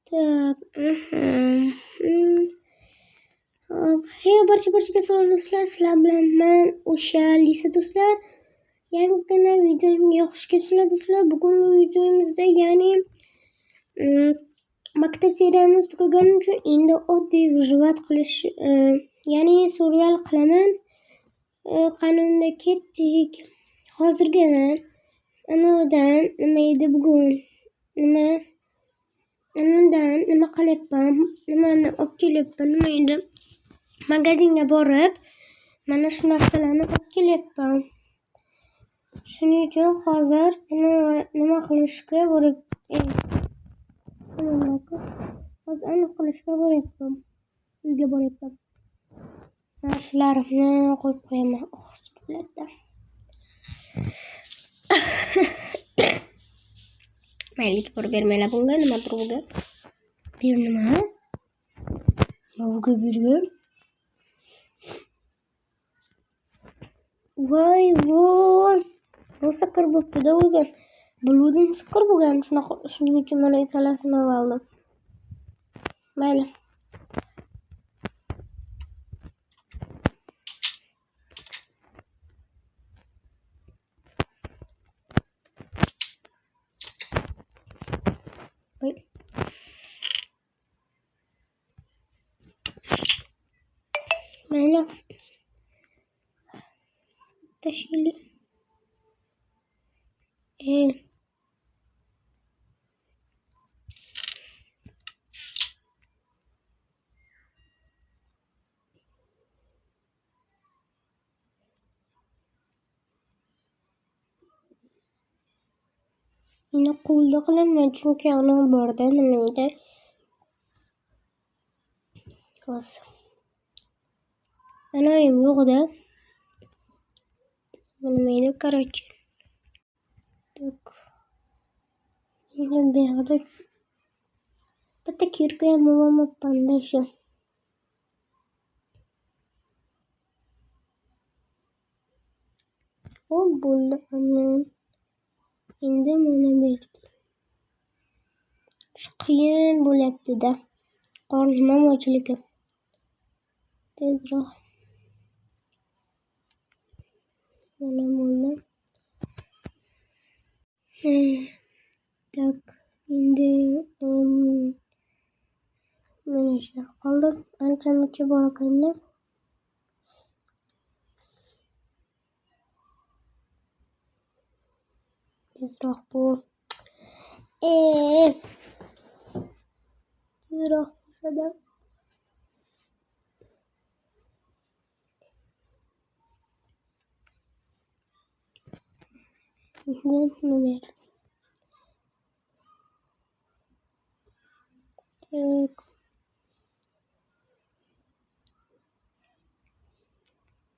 Так, ага. Hey barchaga salom do'stlar, sizlar bilan men o'sha Lisa do'stlar. Yangigina videomga xush kelibsizlar do'stlar. Bugungi videomizda ya'ni maktab seriyamiz tugagani uchun endi oddiy vyuvat qilish, ya'ni survival qilaman. Qanunda ketdik. Hozirgina anavidan nima edi bugun? Nima qilyapman? Nimani olib kelyapman? Nima edi? Magazinga borib, mana shu narsalarni olib kelyapman. Shuning uchun hozir nima qilishga boryapman. Uyga boryapman. Mana shularni qo'yib qo'yaman. Subhanallah. Mayli, ko'rib bermaylar bunga, nimadir bunga. Bir nima? Bunga bergan. Voy. Rosa qir bo'pti-da o'zi. Biluvdim shukr bo'lgan. Shuning uchun mana ikkalasini oldim. Mayli. Mayli. Tashili. Yine qo'lda qilaman chunki anam borda nima edi? Bas. Anam yo'q-da. Nima edi, короче. Так. Yine bir yerda bitta kirka ham olmabman-da shu. O bo'ldi aman. Endi mana berdi. Shu qiyin bo'lyapti-da. Qornim ham ochilgan. Tezroq. Mana bo'ldi. Tak, endi mana shu qoldi. Ancha-muncha bor ekan-da. Tezroq bo'l. Tezroq bo'lsa-da. Nima ber? Tak.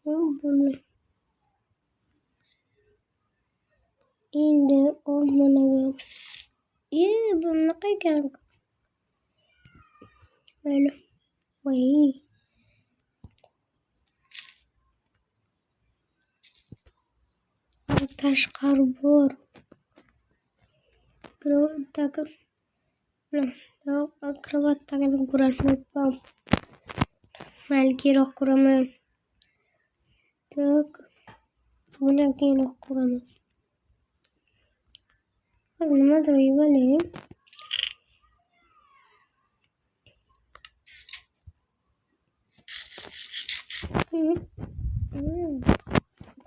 Bunu. Endi mana bu. Buni qaygan? Mayli. Voy. Tashqar bor. Birovdagi akrobatdagini ko'rmayapman. Mayli, keyinroq ko'raman. Tak. Buni keyinroq ko'raman. Hozir nimadir yeb olayim.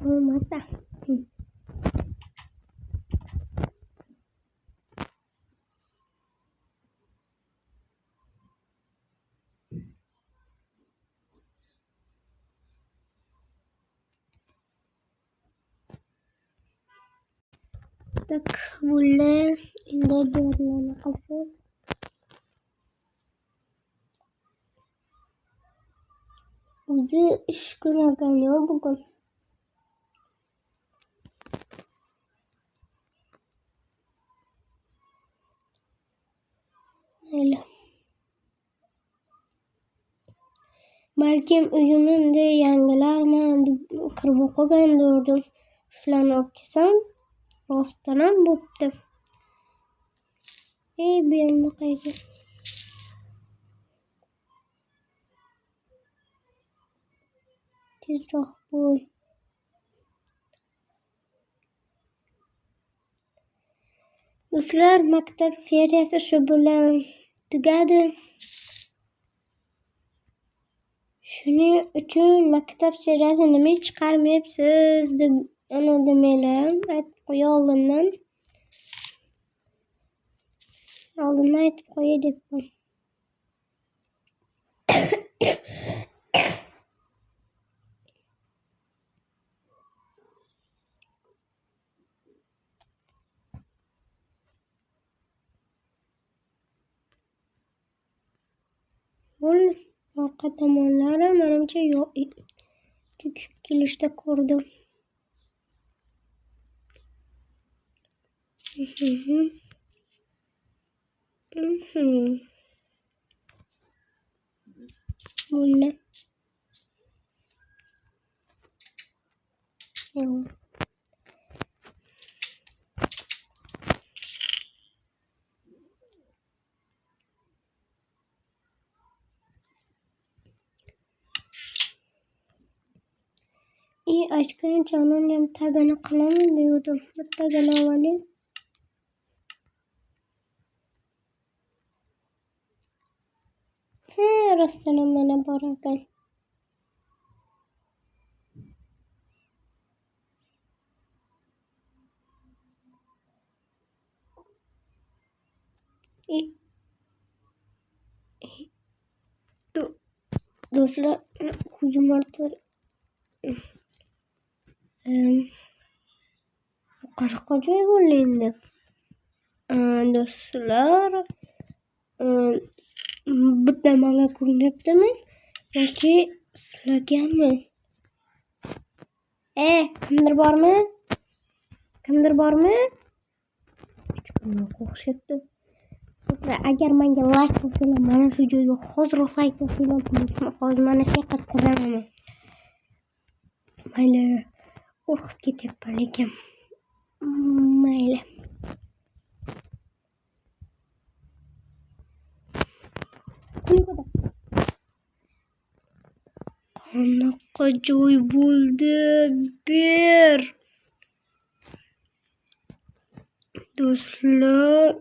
Bo'lmasa. Tak, bo'ldi. Endi berlarni qilsak. O'zi ish ko'rmagan-yo bugun. Mayli. Balkim uyimda yangilarman deb kirib o'qigandirdim. Shularni olib kelsam, rostdan ham bo'pti. Bu yerni qayga? Tezroq bo'l. Do'stlar, maktab seriyasi shu bilan tugadi. Shuning uchun maktab seriyasi nima chiqarmayapsiz deb ana demanglar. Aytib qo'ya oldindan aytib qo'ya debman. Orqa tomonlari menimcha yo'q. Kelishda ko'rdim. Bunlar. Aşkın canım tagini qilaman diyordum. Bittagina avvali. Rostdan mana bor ekan. Do'stlar, ko'zim ortib qanaqa joy bo'ldi endi? Do'stlar, bitta menga ko'rinyaptimi yoki sizlargami? Kimdir bormi? Yo'q o'xshabdi. Do'stlar, agar menga like bo'lsanglar, mana shu joyga hozirroq like bo'lsanglar, hozir mana shu yoqqa kiraman. Mayli, qo'rqib ketyapman lekin. Mayli. Qanaqa joy bo'ldi? Bir. Do'stlar,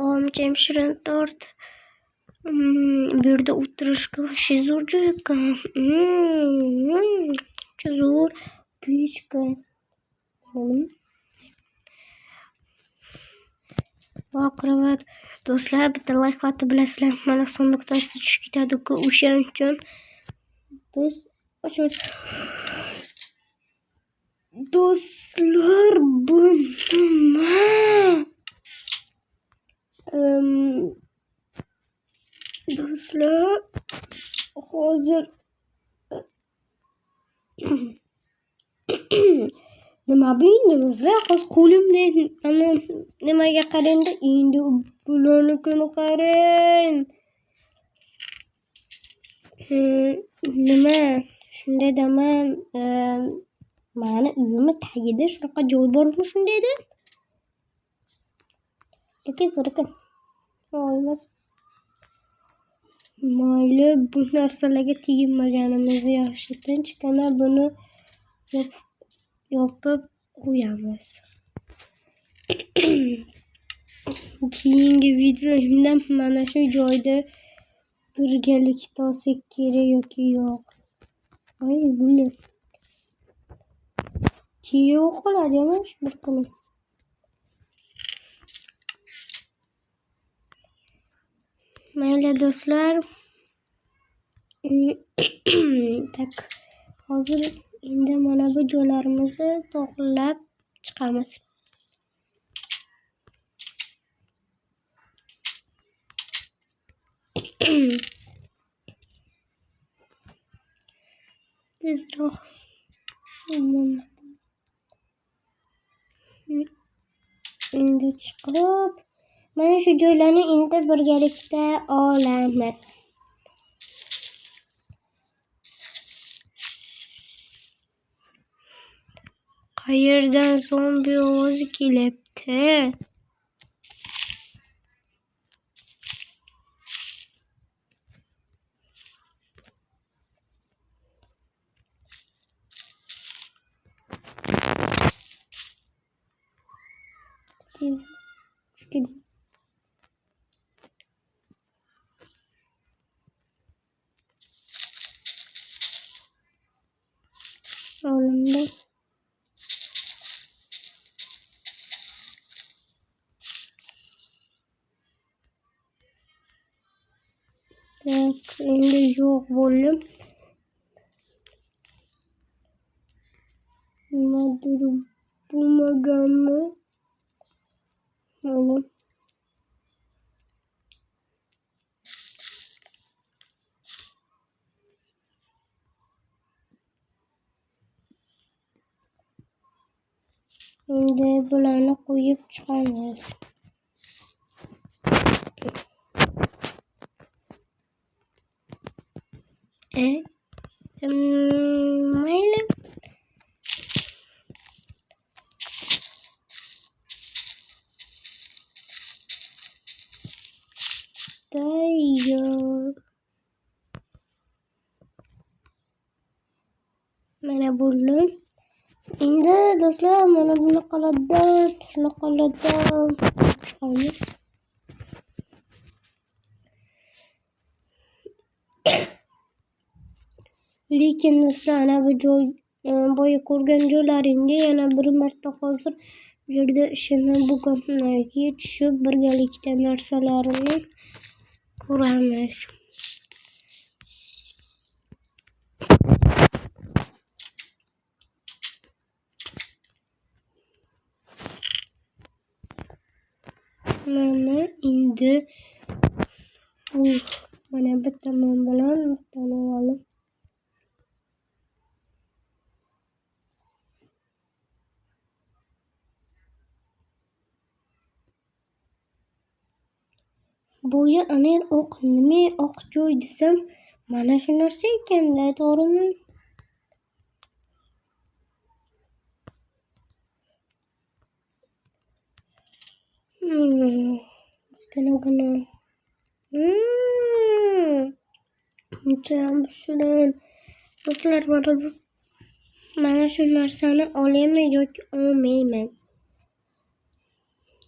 omcham shirin tort. Bu yerda o'tirishga вообще zo'r joy ekan. Zo'r pechka. Baqiravat. Do'stlar, bitta like vaqti bilasizlar, mana sandiqda tushib ketadi-ku, o'shaning uchun biz ochamiz. Do'stlar, bu nima? Do'stlar, hozir nima bu endi do'stlar? Hozir qo'limda ana nimaga qarang-da, endi bularnikini qarang. Nima? Shunday deman, mani uyimni tagida shunaqa joy bormi shunday deb? Lekin zo'r ekan. Emas. Mayli, bu narsalarga teginmaganimiz yaxshi. Tinchgina buni yopib qo'yamiz. Keyingi videomda mana shu joyda birgalikda olsak kerak yoki yo'q. Buni kerak qoladi emas bir kuni. Mayli do'stlar. Tak, hozir endi mana bu joylarimizni to'g'rilab chiqamiz. Tezroq. Endi chiqib, mana shu joylarni endi birgalikda olamiz. Qayerdan zombi ovozi kelyapti? Tak, endi yo'q bo'ldim. Nimadir bo'lmaganmi? Mana. Endi bularni qo'yib chiqamiz. Mayli. Tayyor. Mana bo'ldim. Endi do'stlar mana bunaqalardan chiqamiz. Lekin do'stlar ana bu joy boya ko'rgan joylarimga yana bir marta hozir bu yerda ishini bugunlarga tushib birgalikda narsalarni ko'ramiz. Mana endi mana bitta men bilan bittani olib bo'yi ana oq nima oq joy desam mana shu narsa ekanda, to'g'rimi? Eskana. Jam shirin. Do'stlar, mana shu narsani olaman yoki olmayman.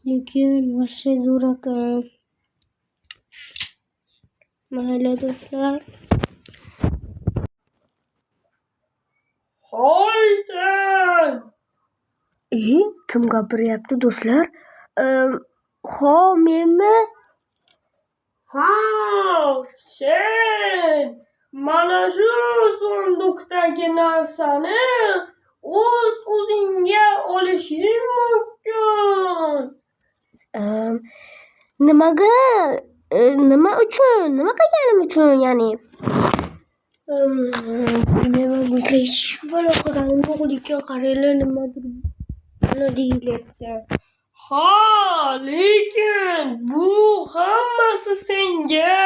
Lekin vashshe zo'r ekan. Mayli do'stlar. Hoysan! Kim gapiryapti do'stlar? Ha, menmi? Ha, sen mana shu sanduqdagi narsani o'zingga olishing mumkin. Nimaga? Nima uchun? Nima qilganim uchun, ya'ni? Bilmayman, do'stlar, hech bola qilganim yo'q, lekin qaranglar, nimadir buni deyilyapti. Ha, lekin bu hammasi senga.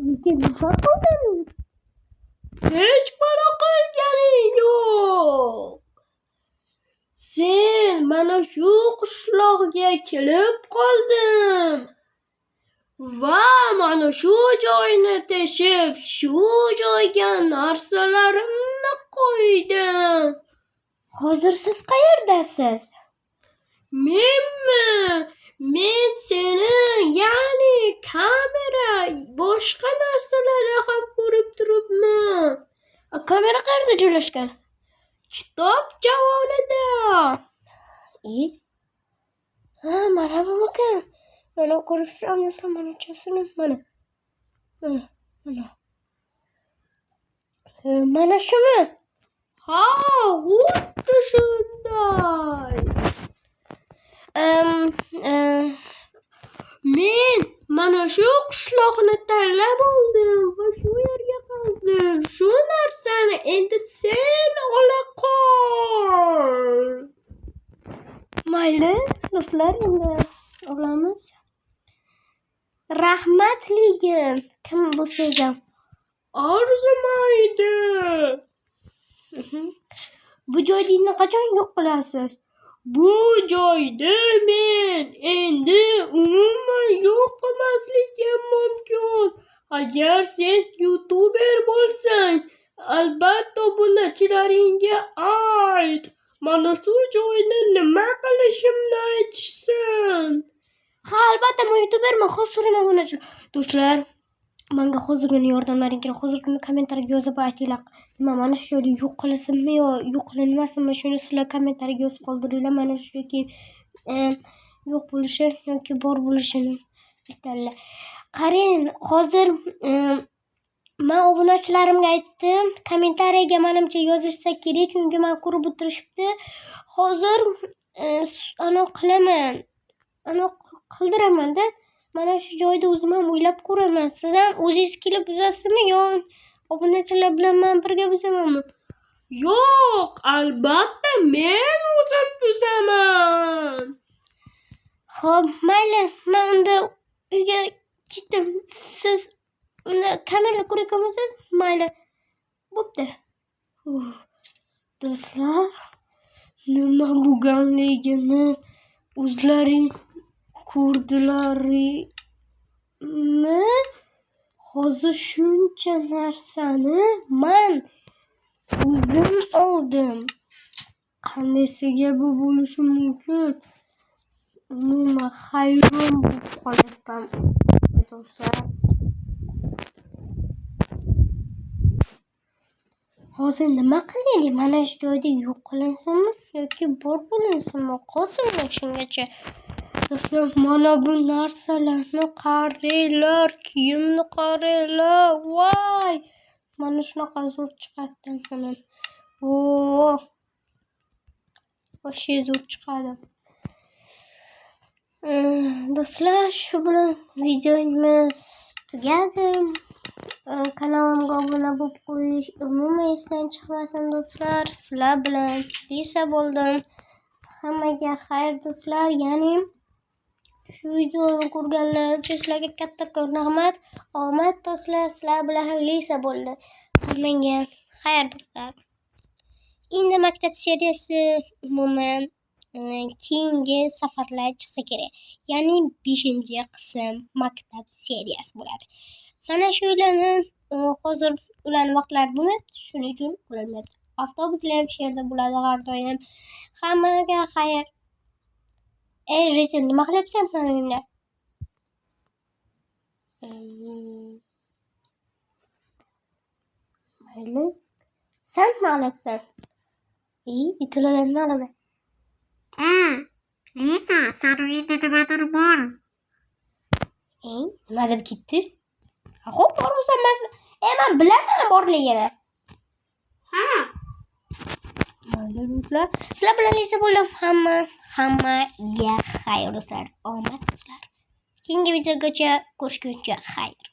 Lekin nima qildim? Hech balo qilganing yo'q. Sen mana shu qishloqqa kelib qoldim. Va mana shu joyni teshib, shu joyga narsalarimni qo'ydim. Hozir siz qayerdasiz? Menmi? Men seni, ya'ni kamera, boshqa narsalarni ham ko'rib turibman. Kamera qayerda joylashgan? Kitob javonida. Mana buniki. Mana ko'ribsizmi, manachasini, mana. Mana shumi? Ha, xuddi shunday. Men mana shu qishloqni tanlab oldim va shu yerga qoldim. Shu narsani endi sen ola qol. Mayli, do'stlar, endi olamiz. Rahmatligim. Kim bu so'zim? Arzimaydi. Bu joyni qachon yo'q qilasiz? Bu joyda men endi umuman yo'q qilmasligim mumkin. Agar sen YouTuber bo'lsang, albatta bunachilaringga ayt. Mana shu joyni nima qilishimni aytishsin. Ha, albatta, men YouTuberman, hozirman bunachi. Do'stlar, menga hozirgina yordamlaring kerak. Hozirgina kommentariyga yozib aytinglar. Nima mana shu joyni yo'q qilasinmi yo yo'q qilinmasinmi? Shuni sizlar kommentariyga yozib qoldiringlar. Mana shu keyin yo'q bo'lishi yoki bor bo'lishini aytadilar. Qarang, hozir men obunachilarimga aytdim, kommentariyaga menimcha yozishsa kerak, chunki men ko'rib o'tirishibdi. Hozir ana qilaman, ana qildiraman-da. Mana shu joyda o'zim ham o'ylab ko'raman. Siz ham o'zingiz kelib buzasizmi yo obunachilar bilan men birga buzamanmi? Yo'q, albatta men o'zim buzaman. Xo'p, mayli, men unda uyga ketdim. Siz unda kamera ko'rayotganmisiz? Mayli. Bo'pti. Do'stlar, nima bo'lganligini o'zlaring ko'rdilarmi? Hozir shuncha narsani men o'zim oldim. Qandaysiga bu bo'lishi mumkin? Umuman hayron bo'lib qolyapman. Do'stlar, hozir nima qilaylik? Mana shu joyda yo'q qilinsinmi yoki bor bo'linsinmi? Qolsinmi shungacha? Do'stlar, mana bu narsalarni qaranglar, kiyimni qaranglar. Voy! Mana shunaqa zo'r chiqadi ham. Voshey zo'r chiqadi. Do'stlar, shu bilan videomiz tugadi. Kanalimga obuna bo'lib qo'yish umuman esdan chiqmasin do'stlar. Sizlar bilan Lisa bo'ldim. Hammaga xayr do'stlar. Ya'ni shu videoni ko'rganlar uchun sizlarga kattakon rahmat. Omad do'stlar, sizlar bilan Lisa bo'ldi. Hammaga xayr do'stlar. Endi maktab seriyasi umuman keyingi safarlar chiqsa kerak. Ya'ni 5-qism maktab seriyasi bo'ladi. Mana shularni hozir ularni vaqtlari bo'lmayapti, shuning uchun qilinmayapti. Avtobuslar ham shu yerda bo'ladi har doim. Hammaga xayr. Rejim nima qilyapsan menga? Mayli. Sen nima qilyapsan? Itlarni nima qilasan? Lisa, sen uyingda nimadir bor. Nima deb ketdi? Xo'p, borsan men bilaman borligini. Mayli do'stlar. Sizlar bilan Lisa bo'ldim. Hammaga xayr do'stlar. Omad do'stlar. Keyingi videogacha ko'rishguncha xayr.